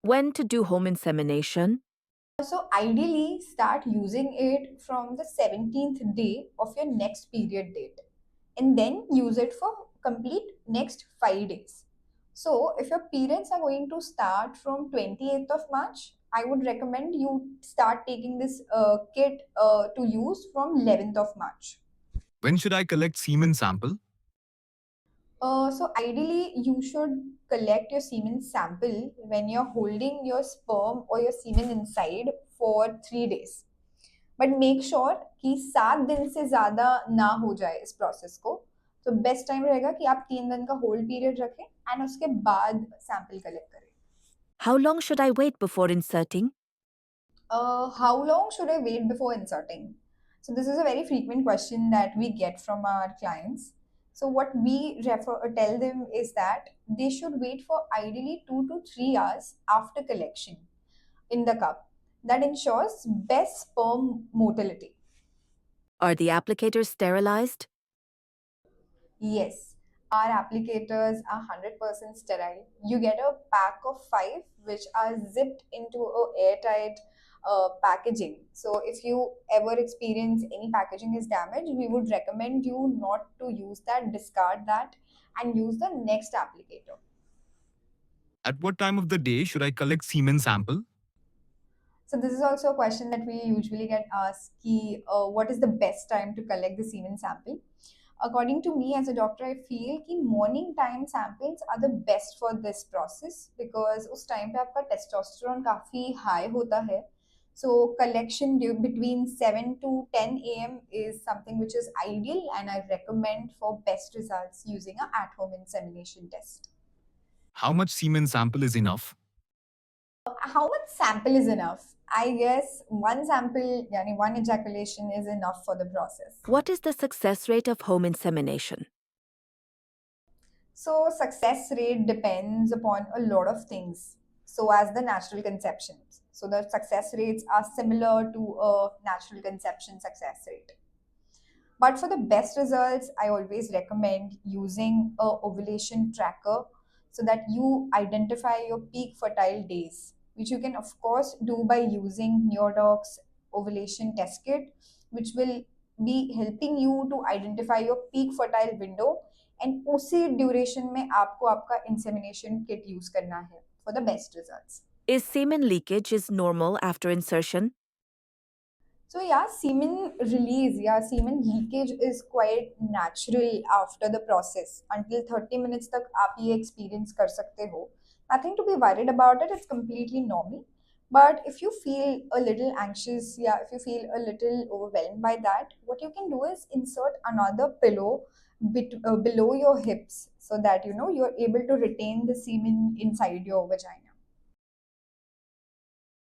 When to do home insemination? So ideally start using it from the 17th day of your next period date and then use it for complete next 5 days. So if your periods are going to start from 28th of March, I would recommend you start taking this kit to use from 11th of March. When should I collect semen sample? So ideally, you should collect your semen sample when you're holding your sperm or your semen inside for 3 days. But make sure कि 7 दिन से ज़्यादा ना हो जाए इस process को. तो बेस्ट टाइम रहेगा कि आप 3 दिन का होल्ड पीरियड रखें एंड उसके बाद सैंपल कलेक्ट करें. How long should I wait before inserting? How long should I wait before inserting? So this is a very frequent question that we get from our clients. So what we tell them is that they should wait for ideally 2 to 3 hours after collection in the cup. That ensures best sperm motility. Are the applicators sterilized? Yes, our applicators are 100% sterile. You get a pack of 5 which are zipped into a airtight packaging. So if you ever experience any packaging is damaged, we would recommend you not to use that, discard that, and use the next applicator. At what time of the day should I collect semen sample? So this is also a question that we usually get asked, what is the best time to collect the semen sample? According to me as a doctor, I feel कि morning time samples are the best for this process because उस time पे आपका testosterone काफी high होता है. So collection between 7 to 10 a.m. is something which is ideal, and I recommend for best results using a at-home insemination test. How much semen sample is enough? How much sample is enough? I guess one sample, yani one ejaculation is enough for the process. What is the success rate of home insemination? So success rate depends upon a lot of things. So as the natural conceptions. So the success rates are similar to a natural conception success rate. But for the best results, I always recommend using a ovulation tracker so that you identify your peak fertile days, which you can of course do by using NeoDocs ovulation test kit, which will be helping you to identify your peak fertile window, and उसी duration में आपको आपका insemination kit use करना है for the best results. Is semen leakage is normal after insertion? So yeah, semen release, yeah, semen leakage is quite natural after the process. Until 30 minutes तक आप ये experience कर सकते हो. Nothing to be worried about it. It's completely normal. But if you feel a little anxious, yeah, if you feel a little overwhelmed by that, what you can do is insert another pillow below your hips so that you know you're able to retain the semen inside your vagina.